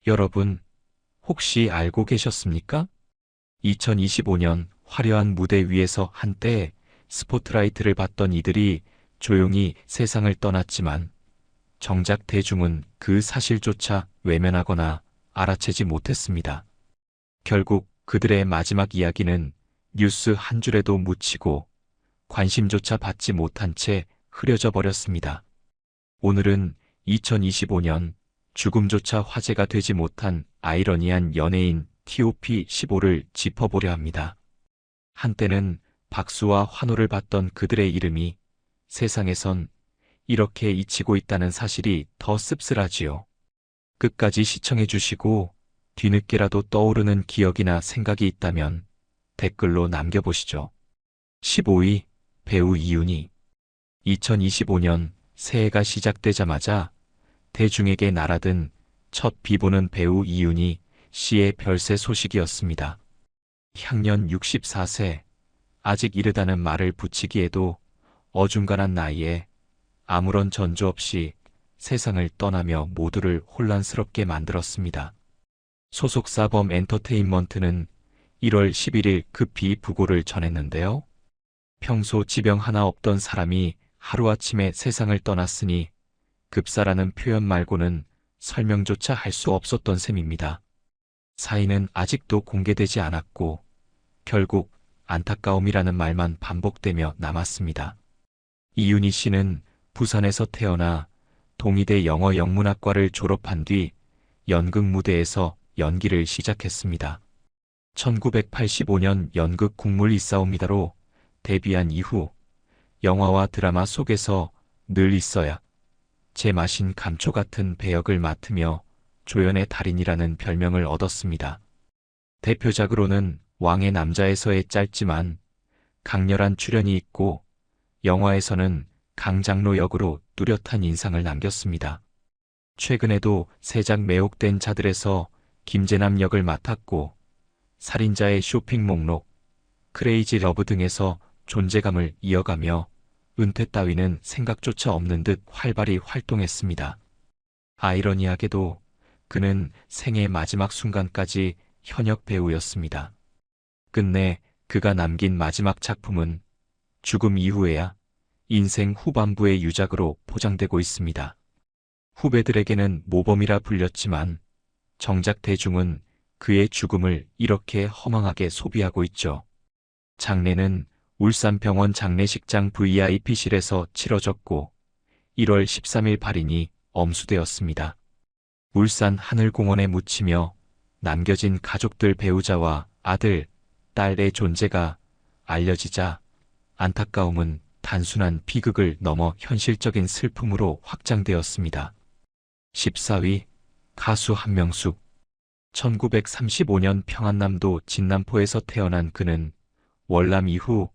여러분, 혹시 알고 계셨습니까? 2025년 화려한 무대 위에서 한때 스포트라이트를 받던 이들이 조용히 세상을 떠났지만 정작 대중은 그 사실조차 외면하거나 알아채지 못했습니다. 결국 그들의 마지막 이야기는 뉴스 한 줄에도 묻히고 관심조차 받지 못한 채 흐려져 버렸습니다. 오늘은 2025년 죽음조차 화제가 되지 못한 아이러니한 연예인 TOP15를 짚어보려 합니다. 한때는 박수와 환호를 받던 그들의 이름이 세상에선 이렇게 잊히고 있다는 사실이 더 씁쓸하지요. 끝까지 시청해 주시고 뒤늦게라도 떠오르는 기억이나 생각이 있다면 댓글로 남겨보시죠. 15위 배우 이윤희. 2025년 새해가 시작되자마자 대중에게 날아든 첫 비보는 배우 이윤희 씨의 별세 소식이었습니다. 향년 64세, 아직 이르다는 말을 붙이기에도 어중간한 나이에 아무런 전조 없이 세상을 떠나며 모두를 혼란스럽게 만들었습니다. 소속사 범 엔터테인먼트는 1월 11일 급히 부고를 전했는데요. 평소 지병 하나 없던 사람이 하루아침에 세상을 떠났으니 급사라는 표현 말고는 설명조차 할 수 없었던 셈입니다. 사인은 아직도 공개되지 않았고 결국 안타까움이라는 말만 반복되며 남았습니다. 이윤희 씨는 부산에서 태어나 동의대 영어 영문학과를 졸업한 뒤 연극 무대에서 연기를 시작했습니다. 1985년 연극 국물 있사옵니다로 데뷔한 이후 영화와 드라마 속에서 늘 있어야 제맛인 감초 같은 배역을 맡으며 조연의 달인이라는 별명을 얻었습니다. 대표작으로는 왕의 남자에서의 짧지만 강렬한 출연이 있고 영화에서는 강장로 역으로 뚜렷한 인상을 남겼습니다. 최근에도 세작 매혹된 자들에서 김재남 역을 맡았고 살인자의 쇼핑 목록, 크레이지 러브 등에서 존재감을 이어가며 은퇴 따위는 생각조차 없는 듯 활발히 활동했습니다. 아이러니하게도 그는 생애 마지막 순간까지 현역 배우였습니다. 끝내 그가 남긴 마지막 작품은 죽음 이후에야 인생 후반부의 유작으로 포장되고 있습니다. 후배들에게는 모범이라 불렸지만 정작 대중은 그의 죽음을 이렇게 허망하게 소비하고 있죠. 장례는 울산병원 장례식장 VIP실에서 치러졌고 1월 13일 발인이 엄수되었습니다. 울산 하늘공원에 묻히며 남겨진 가족들 배우자와 아들, 딸의 존재가 알려지자 안타까움은 단순한 비극을 넘어 현실적인 슬픔으로 확장되었습니다. 14위 가수 한명숙. 1935년 평안남도 진남포에서 태어난 그는 월남 이후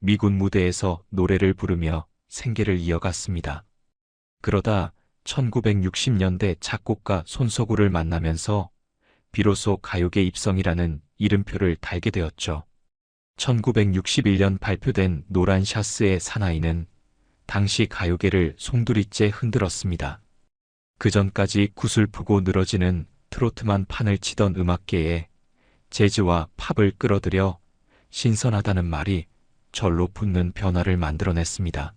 미군 무대에서 노래를 부르며 생계를 이어갔습니다. 그러다 1960년대 작곡가 손석구를 만나면서 비로소 가요계 입성이라는 이름표를 달게 되었죠. 1961년 발표된 노란 샤스의 사나이는 당시 가요계를 송두리째 흔들었습니다. 그전까지 구슬프고 늘어지는 트로트만 판을 치던 음악계에 재즈와 팝을 끌어들여 신선하다는 말이 절로 붙는 변화를 만들어냈습니다.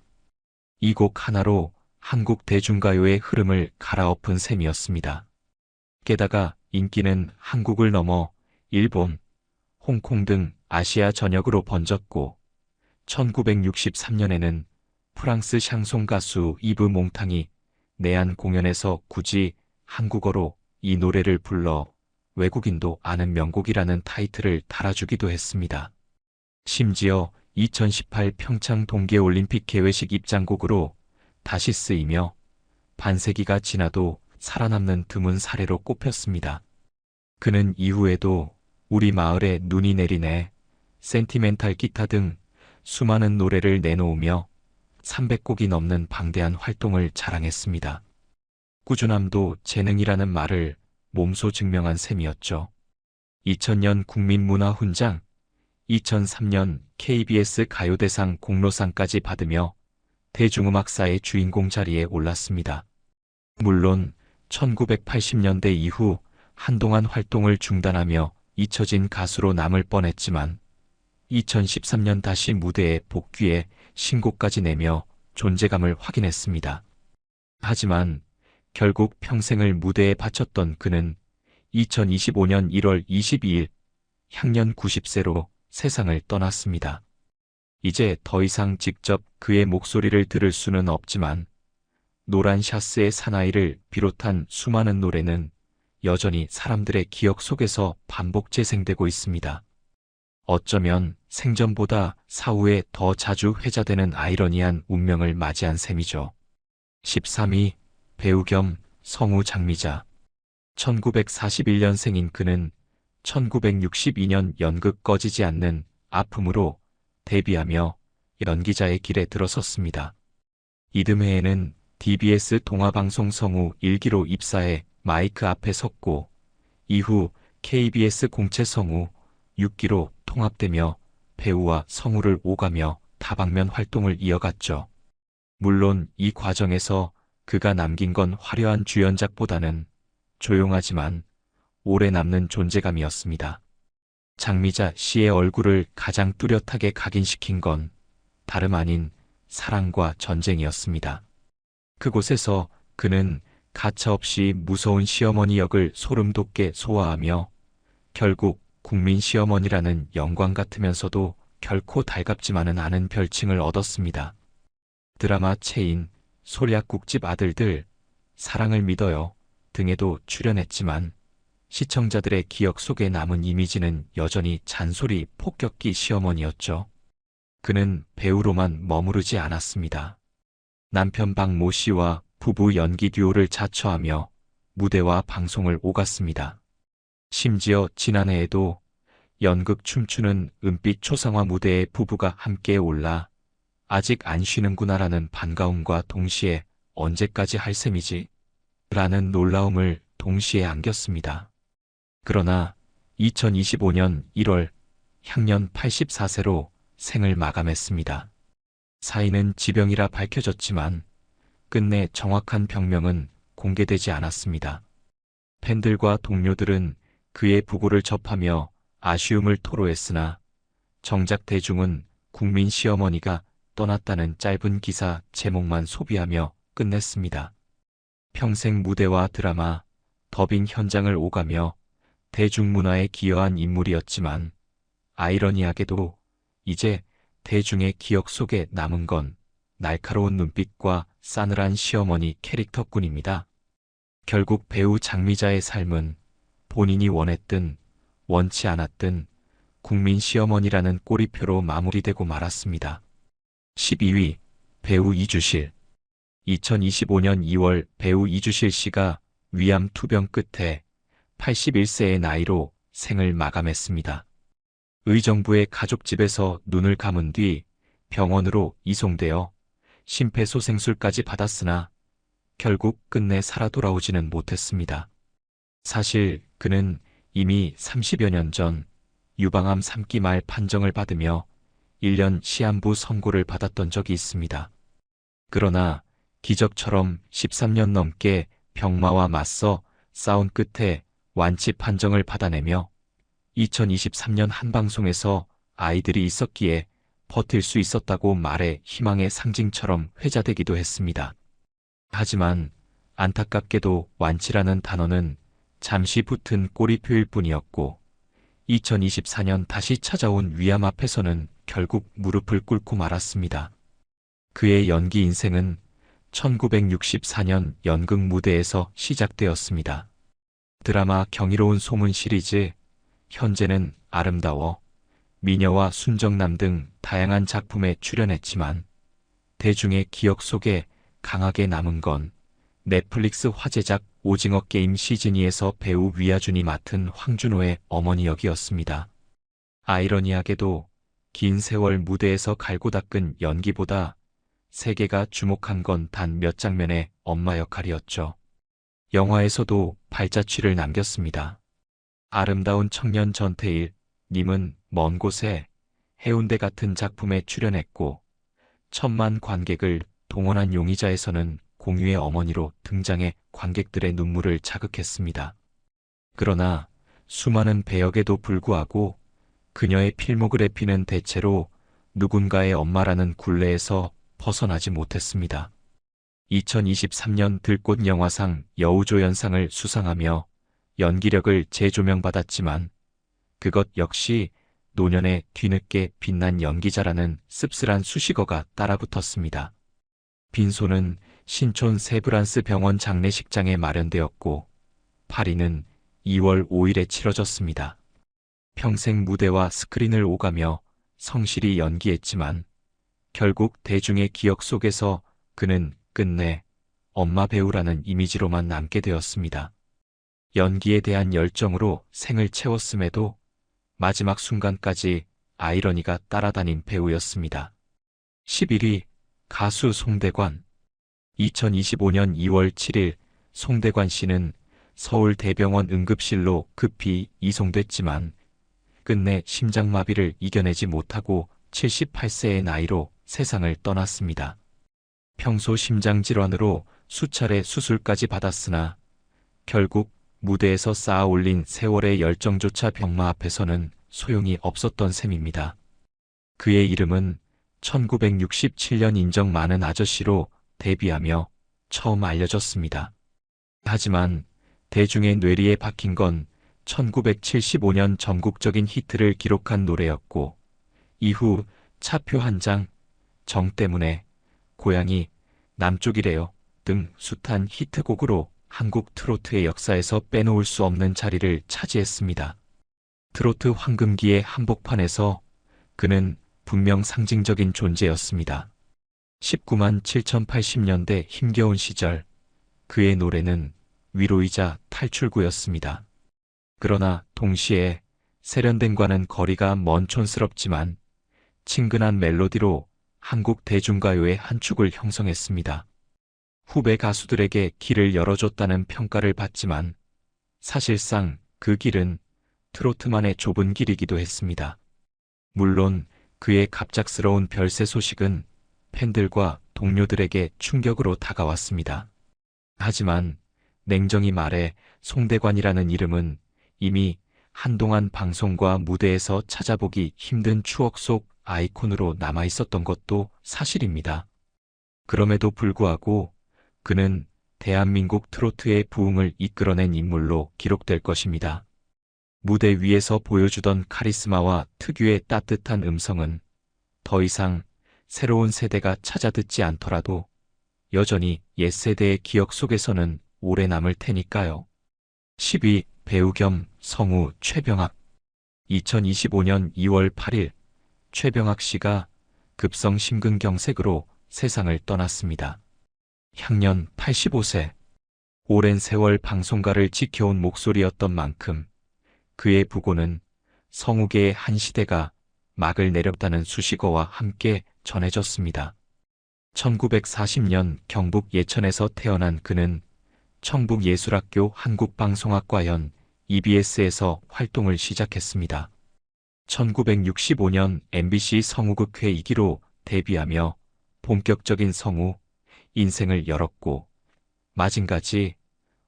이 곡 하나로 한국 대중가요의 흐름을 갈아엎은 셈이었습니다. 게다가 인기는 한국을 넘어 일본, 홍콩 등 아시아 전역으로 번졌고 1963년에는 프랑스 샹송 가수 이브 몽탕이 내한 공연에서 굳이 한국어로 이 노래를 불러 외국인도 아는 명곡이라는 타이틀을 달아주기도 했습니다. 심지어 2018 평창 동계올림픽 개회식 입장곡으로 다시 쓰이며 반세기가 지나도 살아남는 드문 사례로 꼽혔습니다. 그는 이후에도 우리 마을에 눈이 내리네, 센티멘탈 기타 등 수많은 노래를 내놓으며 300곡이 넘는 방대한 활동을 자랑했습니다. 꾸준함도 재능이라는 말을 몸소 증명한 셈이었죠. 2000년 국민문화훈장, 2003년 KBS 가요대상 공로상까지 받으며 대중음악사의 주인공 자리에 올랐습니다. 물론 1980년대 이후 한동안 활동을 중단하며 잊혀진 가수로 남을 뻔했지만 2013년 다시 무대에 복귀해 신곡까지 내며 존재감을 확인했습니다. 하지만 결국 평생을 무대에 바쳤던 그는 2025년 1월 22일 향년 90세로 세상을 떠났습니다. 이제 더 이상 직접 그의 목소리를 들을 수는 없지만 노란 샤스의 사나이를 비롯한 수많은 노래는 여전히 사람들의 기억 속에서 반복 재생되고 있습니다. 어쩌면 생전보다 사후에 더 자주 회자되는 아이러니한 운명을 맞이한 셈이죠. 13위 배우 겸 성우 장미자. 1941년생인 그는 1962년 연극 꺼지지 않는 아픔으로 데뷔하며 연기자의 길에 들어섰습니다. 이듬해에는 DBS 동화방송 성우 1기로 입사해 마이크 앞에 섰고 이후 KBS 공채 성우 6기로 통합되며 배우와 성우를 오가며 다방면 활동을 이어갔죠. 물론 이 과정에서 그가 남긴 건 화려한 주연작보다는 조용하지만 오래 남는 존재감이었습니다. 장미자 씨의 얼굴을 가장 뚜렷하게 각인시킨 건 다름 아닌 사랑과 전쟁이었습니다. 그곳에서 그는 가차없이 무서운 시어머니 역을 소름 돋게 소화하며 결국 국민 시어머니라는 영광 같으면서도 결코 달갑지만은 않은 별칭을 얻었습니다. 드라마 체인, 소략국집 아들들, 사랑을 믿어요 등에도 출연했지만 시청자들의 기억 속에 남은 이미지는 여전히 잔소리 폭격기 시어머니였죠. 그는 배우로만 머무르지 않았습니다. 남편 박모 씨와 부부 연기 듀오를 자처하며 무대와 방송을 오갔습니다. 심지어 지난해에도 연극 춤추는 은빛 초상화 무대에 부부가 함께 올라 아직 안 쉬는구나라는 반가움과 동시에 언제까지 할 셈이지? 라는 놀라움을 동시에 안겼습니다. 그러나 2025년 1월 향년 84세로 생을 마감했습니다. 사인은 지병이라 밝혀졌지만 끝내 정확한 병명은 공개되지 않았습니다. 팬들과 동료들은 그의 부고를 접하며 아쉬움을 토로했으나 정작 대중은 국민 시어머니가 떠났다는 짧은 기사 제목만 소비하며 끝냈습니다. 평생 무대와 드라마, 더빙 현장을 오가며 대중문화에 기여한 인물이었지만 아이러니하게도 이제 대중의 기억 속에 남은 건 날카로운 눈빛과 싸늘한 시어머니 캐릭터뿐입니다. 결국 배우 장미자의 삶은 본인이 원했든 원치 않았든 국민 시어머니라는 꼬리표로 마무리되고 말았습니다. 12위 배우 이주실. 2025년 2월 배우 이주실 씨가 위암 투병 끝에 81세의 나이로 생을 마감했습니다. 의정부의 가족집에서 눈을 감은 뒤 병원으로 이송되어 심폐소생술까지 받았으나 결국 끝내 살아 돌아오지는 못했습니다. 사실 그는 이미 30여 년 전 유방암 3기 말 판정을 받으며 1년 시한부 선고를 받았던 적이 있습니다. 그러나 기적처럼 13년 넘게 병마와 맞서 싸운 끝에 완치 판정을 받아내며 2023년 한 방송에서 아이들이 있었기에 버틸 수 있었다고 말해 희망의 상징처럼 회자되기도 했습니다. 하지만 안타깝게도 완치라는 단어는 잠시 붙은 꼬리표일 뿐이었고 2024년 다시 찾아온 위암 앞에서는 결국 무릎을 꿇고 말았습니다. 그의 연기 인생은 1964년 연극 무대에서 시작되었습니다. 드라마 경이로운 소문 시리즈, 현재는 아름다워, 미녀와 순정남 등 다양한 작품에 출연했지만 대중의 기억 속에 강하게 남은 건 넷플릭스 화제작 오징어 게임 시즌2에서 배우 위아준이 맡은 황준호의 어머니 역이었습니다. 아이러니하게도 긴 세월 무대에서 갈고 닦은 연기보다 세계가 주목한 건 단 몇 장면의 엄마 역할이었죠. 영화에서도 발자취를 남겼습니다. 아름다운 청년 전태일 님은 먼 곳에 해운대 같은 작품에 출연했고 천만 관객을 동원한 용의자에서는 공유의 어머니로 등장해 관객들의 눈물을 자극했습니다. 그러나 수많은 배역에도 불구하고 그녀의 필모그래피는 대체로 누군가의 엄마라는 굴레에서 벗어나지 못했습니다. 2023년 들꽃 영화상 여우조연상을 수상하며 연기력을 재조명받았지만 그것 역시 노년에 뒤늦게 빛난 연기자라는 씁쓸한 수식어가 따라붙었습니다. 빈소는 신촌 세브란스 병원 장례식장에 마련되었고 파리는 2월 5일에 치러졌습니다. 평생 무대와 스크린을 오가며 성실히 연기했지만 결국 대중의 기억 속에서 그는 끝내 엄마 배우라는 이미지로만 남게 되었습니다. 연기에 대한 열정으로 생을 채웠음에도 마지막 순간까지 아이러니가 따라다닌 배우였습니다. 11위 가수 송대관. 2025년 2월 7일 송대관 씨는 서울대병원 응급실로 급히 이송됐지만 끝내 심장마비를 이겨내지 못하고 78세의 나이로 세상을 떠났습니다. 평소 심장질환으로 수차례 수술까지 받았으나 결국 무대에서 쌓아 올린 세월의 열정조차 병마 앞에서는 소용이 없었던 셈입니다. 그의 이름은 1967년 인정 많은 아저씨로 데뷔하며 처음 알려졌습니다. 하지만 대중의 뇌리에 박힌 건 1975년 전국적인 히트를 기록한 노래였고 이후 차표 한 장, 정 때문에, 고향이 남쪽이래요 등 숱한 히트곡으로 한국 트로트의 역사에서 빼놓을 수 없는 자리를 차지했습니다. 트로트 황금기의 한복판에서 그는 분명 상징적인 존재였습니다. 19만 7080년대 힘겨운 시절 그의 노래는 위로이자 탈출구였습니다. 그러나 동시에 세련된과는 거리가 먼 촌스럽지만 친근한 멜로디로 한국 대중가요의 한 축을 형성했습니다. 후배 가수들에게 길을 열어줬다는 평가를 받지만 사실상 그 길은 트로트만의 좁은 길이기도 했습니다. 물론 그의 갑작스러운 별세 소식은 팬들과 동료들에게 충격으로 다가왔습니다. 하지만 냉정히 말해 송대관이라는 이름은 이미 한동안 방송과 무대에서 찾아보기 힘든 추억 속 아이콘으로 남아있었던 것도 사실입니다. 그럼에도 불구하고 그는 대한민국 트로트의 부흥을 이끌어낸 인물로 기록될 것입니다. 무대 위에서 보여주던 카리스마와 특유의 따뜻한 음성은 더 이상 새로운 세대가 찾아듣지 않더라도 여전히 옛세대의 기억 속에서는 오래 남을 테니까요. 10위 배우 겸 성우 최병학. 2025년 2월 8일 최병학 씨가 급성 심근경색으로 세상을 떠났습니다. 향년 85세. 오랜 세월 방송가를 지켜온 목소리였던 만큼 그의 부고는 성우계의 한 시대가 막을 내렸다는 수식어와 함께 전해졌습니다. 1940년 경북 예천에서 태어난 그는 청북예술학교 한국방송학과연 EBS에서 활동을 시작했습니다. 1965년 MBC 성우극회 2기로 데뷔하며 본격적인 성우 인생을 열었고 마징가지,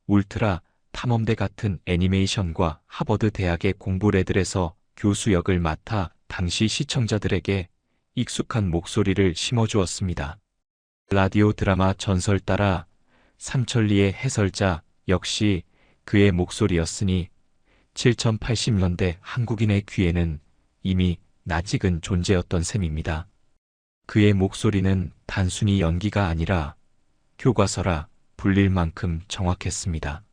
울트라, 탐험대 같은 애니메이션과 하버드 대학의 공부레들에서 교수 역을 맡아 당시 시청자들에게 익숙한 목소리를 심어주었습니다. 라디오 드라마 전설 따라 삼천리의 해설자 역시 그의 목소리였으니 7080년대 한국인의 귀에는 이미 낯익은 존재였던 셈입니다. 그의 목소리는 단순히 연기가 아니라 교과서라 불릴 만큼 정확했습니다.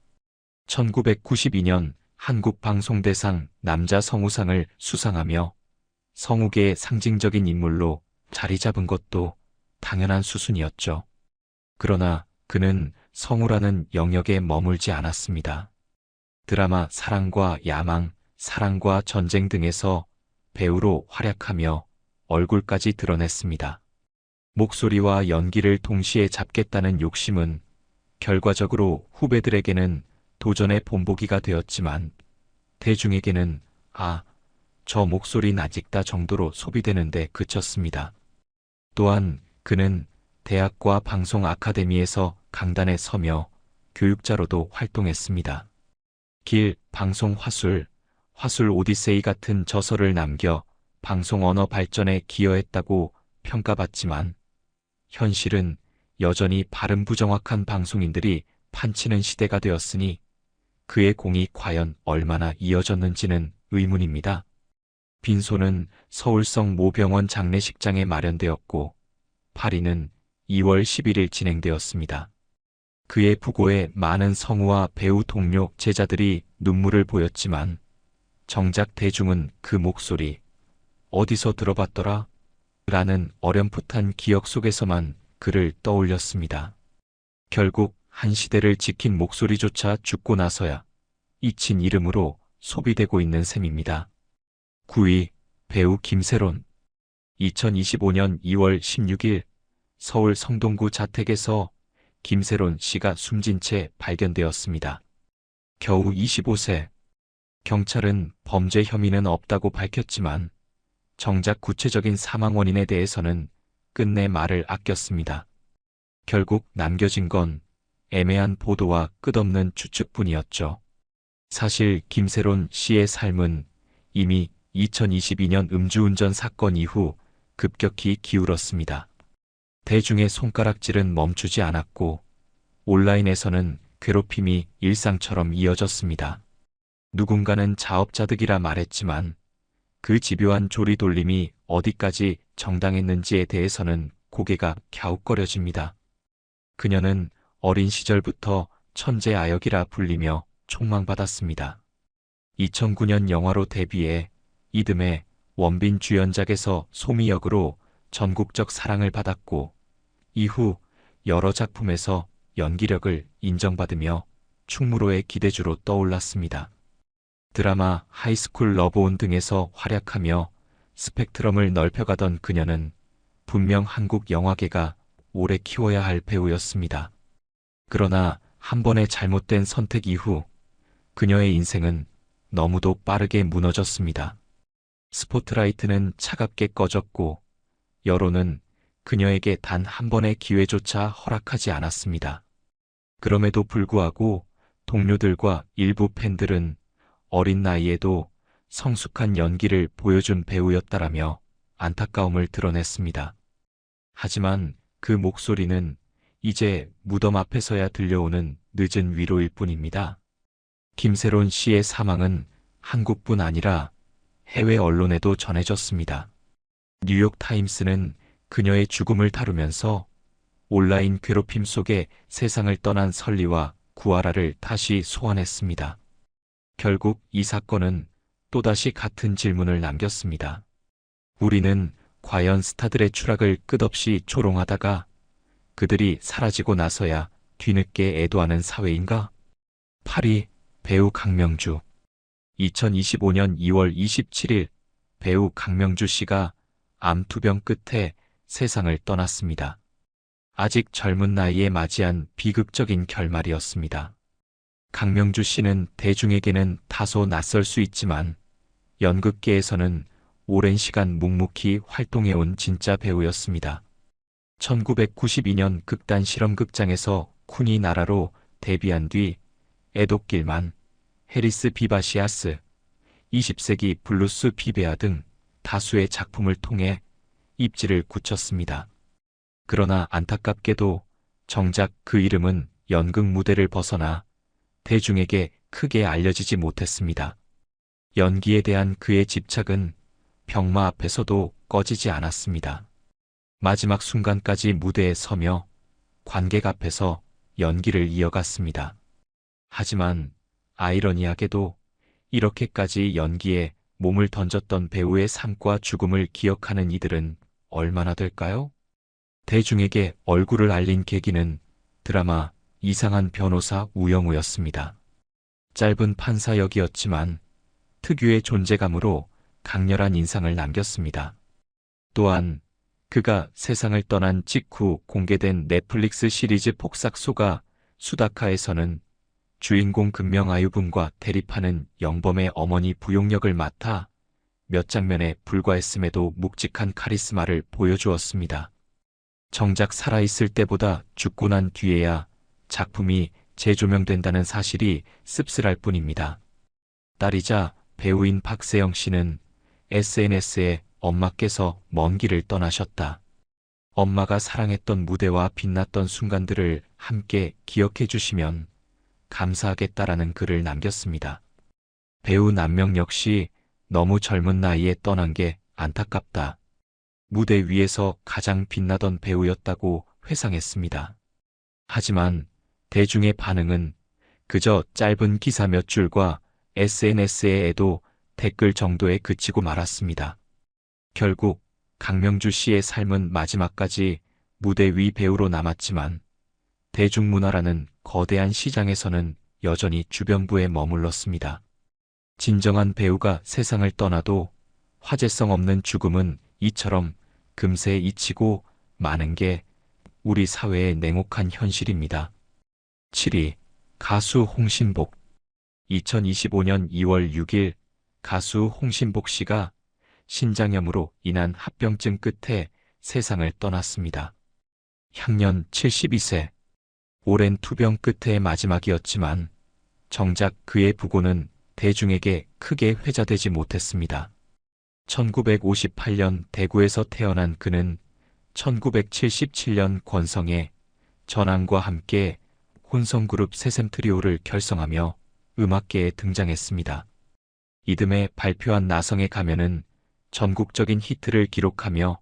1992년 한국방송대상 남자 성우상을 수상하며 성우계의 상징적인 인물로 자리 잡은 것도 당연한 수순이었죠. 그러나 그는 성우라는 영역에 머물지 않았습니다. 드라마 사랑과 야망, 사랑과 전쟁 등에서 배우로 활약하며 얼굴까지 드러냈습니다. 목소리와 연기를 동시에 잡겠다는 욕심은 결과적으로 후배들에게는 도전의 본보기가 되었지만 대중에게는 저 목소리 낯익다 정도로 소비되는데 그쳤습니다. 또한 그는 대학과 방송 아카데미에서 강단에 서며 교육자로도 활동했습니다. 길, 방송 화술, 화술 오디세이 같은 저서를 남겨 방송 언어 발전에 기여했다고 평가받지만 현실은 여전히 발음 부정확한 방송인들이 판치는 시대가 되었으니 그의 공이 과연 얼마나 이어졌는지는 의문입니다. 빈소는 서울성 모병원 장례식장에 마련되었고 파리는 2월 11일 진행되었습니다. 그의 부고에 많은 성우와 배우 동료 제자들이 눈물을 보였지만 정작 대중은 그 목소리 어디서 들어봤더라? 라는 어렴풋한 기억 속에서만 그를 떠올렸습니다. 결국 한 시대를 지킨 목소리조차 죽고 나서야 잊힌 이름으로 소비되고 있는 셈입니다. 9위 배우 김세론 2025년 2월 16일 서울 성동구 자택에서 김세론 씨가 숨진 채 발견되었습니다. 겨우 25세. 경찰은 범죄 혐의는 없다고 밝혔지만 정작 구체적인 사망 원인에 대해서는 끝내 말을 아꼈습니다. 결국 남겨진 건 애매한 보도와 끝없는 추측뿐이었죠. 사실 김세론 씨의 삶은 이미 2022년 음주운전 사건 이후 급격히 기울었습니다. 대중의 손가락질은 멈추지 않았고 온라인에서는 괴롭힘이 일상처럼 이어졌습니다. 누군가는 자업자득이라 말했지만 그 집요한 조리돌림이 어디까지 정당했는지에 대해서는 고개가 갸웃거려집니다. 그녀는 어린 시절부터 천재아역이라 불리며 촉망받았습니다. 2009년 영화로 데뷔해 이듬해 원빈 주연작에서 소미 역으로 전국적 사랑을 받았고 이후 여러 작품에서 연기력을 인정받으며 충무로의 기대주로 떠올랐습니다. 드라마 하이스쿨 러브온 등에서 활약하며 스펙트럼을 넓혀가던 그녀는 분명 한국 영화계가 오래 키워야 할 배우였습니다. 그러나 한 번의 잘못된 선택 이후 그녀의 인생은 너무도 빠르게 무너졌습니다. 스포트라이트는 차갑게 꺼졌고 여론은 그녀에게 단 한 번의 기회조차 허락하지 않았습니다. 그럼에도 불구하고 동료들과 일부 팬들은 어린 나이에도 성숙한 연기를 보여준 배우였다라며 안타까움을 드러냈습니다. 하지만 그 목소리는 이제 무덤 앞에서야 들려오는 늦은 위로일 뿐입니다. 김세론 씨의 사망은 한국뿐 아니라 해외 언론에도 전해졌습니다. 뉴욕타임스는 그녀의 죽음을 다루면서 온라인 괴롭힘 속에 세상을 떠난 설리와 구하라를 다시 소환했습니다. 결국 이 사건은 또다시 같은 질문을 남겼습니다. 우리는 과연 스타들의 추락을 끝없이 조롱하다가 그들이 사라지고 나서야 뒤늦게 애도하는 사회인가? 8위 배우 강명주 2025년 2월 27일 배우 강명주 씨가 암 투병 끝에 세상을 떠났습니다. 아직 젊은 나이에 맞이한 비극적인 결말이었습니다. 강명주 씨는 대중에게는 다소 낯설 수 있지만 연극계에서는 오랜 시간 묵묵히 활동해온 진짜 배우였습니다. 1992년 극단 실험극장에서 쿤이 나라로 데뷔한 뒤 애독길만, 해리스 비바시아스, 20세기 블루스 비베아 등 다수의 작품을 통해 입지를 굳혔습니다. 그러나 안타깝게도 정작 그 이름은 연극 무대를 벗어나 대중에게 크게 알려지지 못했습니다. 연기에 대한 그의 집착은 병마 앞에서도 꺼지지 않았습니다. 마지막 순간까지 무대에 서며 관객 앞에서 연기를 이어갔습니다. 하지만 아이러니하게도 이렇게까지 연기에 몸을 던졌던 배우의 삶과 죽음을 기억하는 이들은 얼마나 될까요? 대중에게 얼굴을 알린 계기는 드라마 이상한 변호사 우영우였습니다. 짧은 판사 역이었지만 특유의 존재감으로 강렬한 인상을 남겼습니다. 또한 그가 세상을 떠난 직후 공개된 넷플릭스 시리즈 폭삭소가 수다카에서는 주인공 금명아유분과 대립하는 영범의 어머니 부용역을 맡아 몇 장면에 불과했음에도 묵직한 카리스마를 보여주었습니다. 정작 살아있을 때보다 죽고 난 뒤에야 작품이 재조명된다는 사실이 씁쓸할 뿐입니다. 딸이자 배우인 박세영 씨는 SNS에 엄마께서 먼 길을 떠나셨다. 엄마가 사랑했던 무대와 빛났던 순간들을 함께 기억해 주시면 감사하겠다라는 글을 남겼습니다. 배우 남명 역시 너무 젊은 나이에 떠난 게 안타깝다. 무대 위에서 가장 빛나던 배우였다고 회상했습니다. 하지만 대중의 반응은 그저 짧은 기사 몇 줄과 SNS의 애도 댓글 정도에 그치고 말았습니다. 결국 강명주 씨의 삶은 마지막까지 무대 위 배우로 남았지만 대중문화라는 거대한 시장에서는 여전히 주변부에 머물렀습니다. 진정한 배우가 세상을 떠나도 화제성 없는 죽음은 이처럼 금세 잊히고 마는 게 우리 사회의 냉혹한 현실입니다. 7위 가수 홍신복. 2025년 2월 6일 가수 홍신복 씨가 신장염으로 인한 합병증 끝에 세상을 떠났습니다. 향년 72세. 오랜 투병 끝의 마지막이었지만 정작 그의 부고는 대중에게 크게 회자되지 못했습니다. 1958년 대구에서 태어난 그는 1977년 권성의 전황과 함께 혼성그룹 새샘트리오를 결성하며 음악계에 등장했습니다. 이듬해 발표한 나성의 가면은 전국적인 히트를 기록하며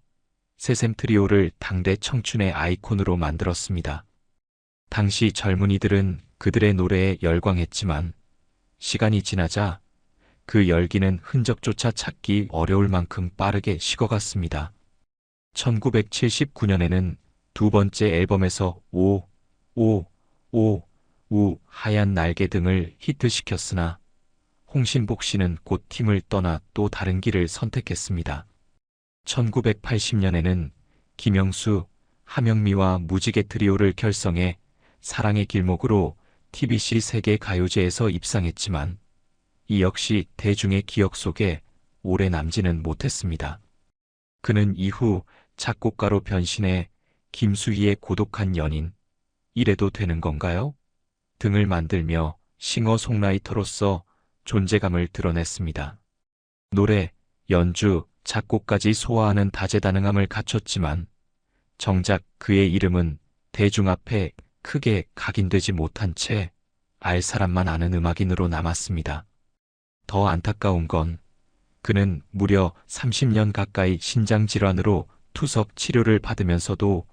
새샘트리오를 당대 청춘의 아이콘으로 만들었습니다. 당시 젊은이들은 그들의 노래에 열광했지만 시간이 지나자 그 열기는 흔적조차 찾기 어려울 만큼 빠르게 식어갔습니다. 1979년에는 두 번째 앨범에서 오, 하얀 날개 등을 히트시켰으나 홍신복 씨는 곧 팀을 떠나 또 다른 길을 선택했습니다. 1980년에는 김영수, 하명미와 무지개 트리오를 결성해 사랑의 길목으로 TBC 세계 가요제에서 입상했지만 이 역시 대중의 기억 속에 오래 남지는 못했습니다. 그는 이후 작곡가로 변신해 김수희의 고독한 연인, 이래도 되는 건가요? 등을 만들며 싱어송라이터로서 존재감을 드러냈습니다. 노래, 연주, 작곡까지 소화하는 다재다능함을 갖췄지만 정작 그의 이름은 대중 앞에 크게 각인되지 못한 채 알 사람만 아는 음악인으로 남았습니다. 더 안타까운 건 그는 무려 30년 가까이 신장질환으로 투석 치료를 받으면서도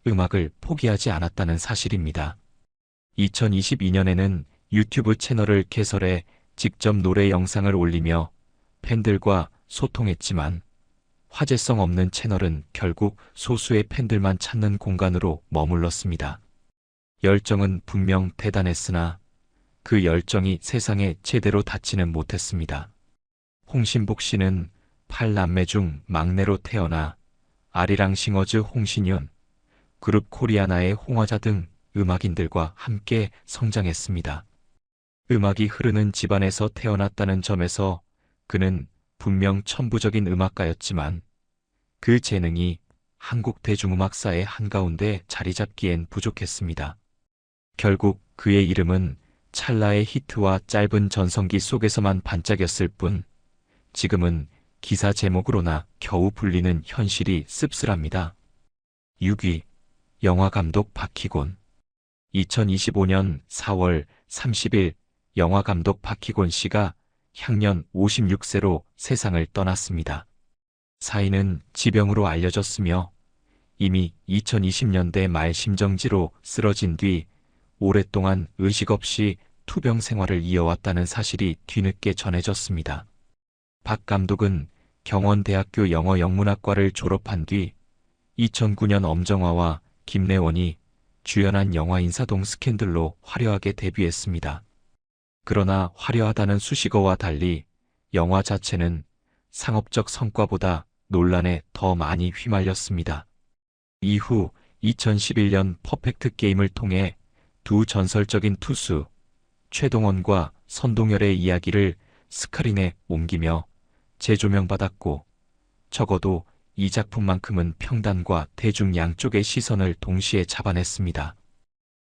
음악을 포기하지 않았다는 사실입니다. 2022년에는 유튜브 채널을 개설해 직접 노래 영상을 올리며 팬들과 소통했지만 화제성 없는 채널은 결국 소수의 팬들만 찾는 공간으로 머물렀습니다. 열정은 분명 대단했으나 그 열정이 세상에 제대로 닿지는 못했습니다. 홍신복 씨는 8남매 중 막내로 태어나 아리랑 싱어즈 홍신윤, 그룹 코리아나의 홍화자 등 음악인들과 함께 성장했습니다. 음악이 흐르는 집안에서 태어났다는 점에서 그는 분명 천부적인 음악가였지만 그 재능이 한국 대중음악사의 한가운데 자리 잡기엔 부족했습니다. 결국 그의 이름은 찰나의 히트와 짧은 전성기 속에서만 반짝였을 뿐 지금은 기사 제목으로나 겨우 불리는 현실이 씁쓸합니다. 6위 영화감독 박희곤. 2025년 4월 30일 영화감독 박희곤 씨가 향년 56세로 세상을 떠났습니다. 사인은 지병으로 알려졌으며 이미 2020년대 말 심정지로 쓰러진 뒤 오랫동안 의식 없이 투병 생활을 이어왔다는 사실이 뒤늦게 전해졌습니다. 박 감독은 경원대학교 영어영문학과를 졸업한 뒤 2009년 엄정화와 김래원이 주연한 영화 인사동 스캔들로 화려하게 데뷔했습니다. 그러나 화려하다는 수식어와 달리 영화 자체는 상업적 성과보다 논란에 더 많이 휘말렸습니다. 이후 2011년 퍼펙트 게임을 통해 두 전설적인 투수, 최동원과 선동열의 이야기를 스크린에 옮기며 재조명받았고 적어도 이 작품만큼은 평단과 대중 양쪽의 시선을 동시에 잡아냈습니다.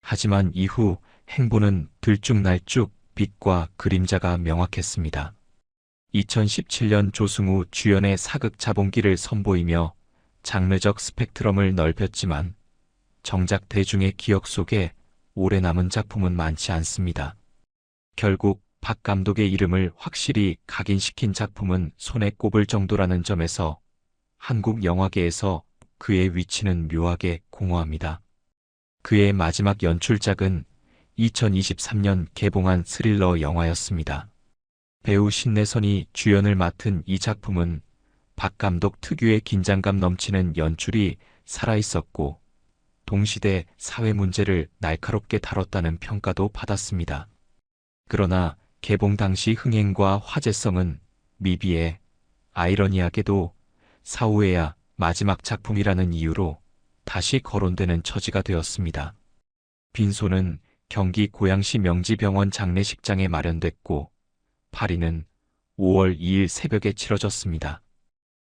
하지만 이후 행보는 들쭉날쭉 빛과 그림자가 명확했습니다. 2017년 조승우 주연의 사극 자본기를 선보이며 장르적 스펙트럼을 넓혔지만 정작 대중의 기억 속에 오래 남은 작품은 많지 않습니다. 결국 박 감독의 이름을 확실히 각인시킨 작품은 손에 꼽을 정도라는 점에서 한국 영화계에서 그의 위치는 묘하게 공허합니다. 그의 마지막 연출작은 2023년 개봉한 스릴러 영화였습니다. 배우 신내선이 주연을 맡은 이 작품은 박 감독 특유의 긴장감 넘치는 연출이 살아있었고 동시대 사회 문제를 날카롭게 다뤘다는 평가도 받았습니다. 그러나 개봉 당시 흥행과 화제성은 미비해 아이러니하게도 사후에야 마지막 작품이라는 이유로 다시 거론되는 처지가 되었습니다. 빈소는 경기 고양시 명지병원 장례식장에 마련됐고 파리는 5월 2일 새벽에 치러졌습니다.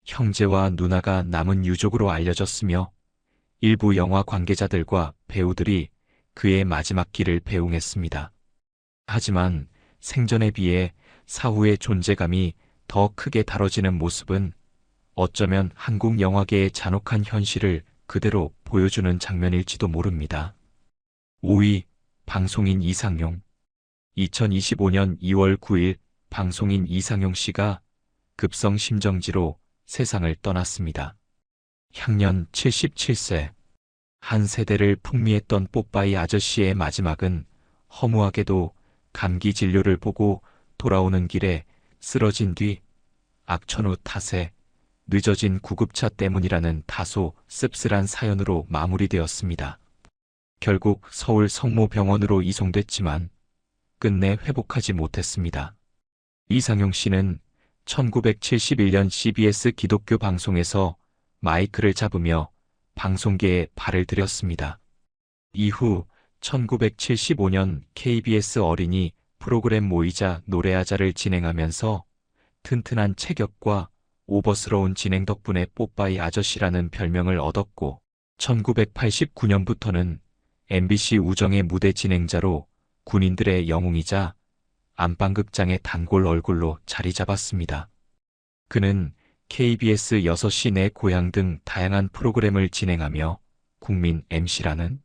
형제와 누나가 남은 유족으로 알려졌으며 일부 영화 관계자들과 배우들이 그의 마지막 길을 배웅했습니다. 하지만 생전에 비해 사후의 존재감이 더 크게 다뤄지는 모습은 어쩌면 한국 영화계의 잔혹한 현실을 그대로 보여주는 장면일지도 모릅니다. 5위 방송인 이상용. 2025년 2월 9일 방송인 이상용 씨가 급성 심정지로 세상을 떠났습니다. 향년 77세. 한 세대를 풍미했던 뽀빠이 아저씨의 마지막은 허무하게도 감기 진료를 보고 돌아오는 길에 쓰러진 뒤 악천후 탓에 늦어진 구급차 때문이라는 다소 씁쓸한 사연으로 마무리되었습니다. 결국 서울 성모병원으로 이송됐지만 끝내 회복하지 못했습니다. 이상용 씨는 1971년 CBS 기독교 방송에서 마이크를 잡으며 방송계에 발을 들였습니다. 이후 1975년 KBS 어린이 프로그램 모이자 노래하자를 진행하면서 튼튼한 체격과 오버스러운 진행 덕분에 뽀빠이 아저씨라는 별명을 얻었고 1989년부터는 MBC 우정의 무대 진행자로 군인들의 영웅이자 안방극장의 단골 얼굴로 자리 잡았습니다. 그는 KBS 6시 내 고향 등 다양한 프로그램을 진행하며 국민 MC라는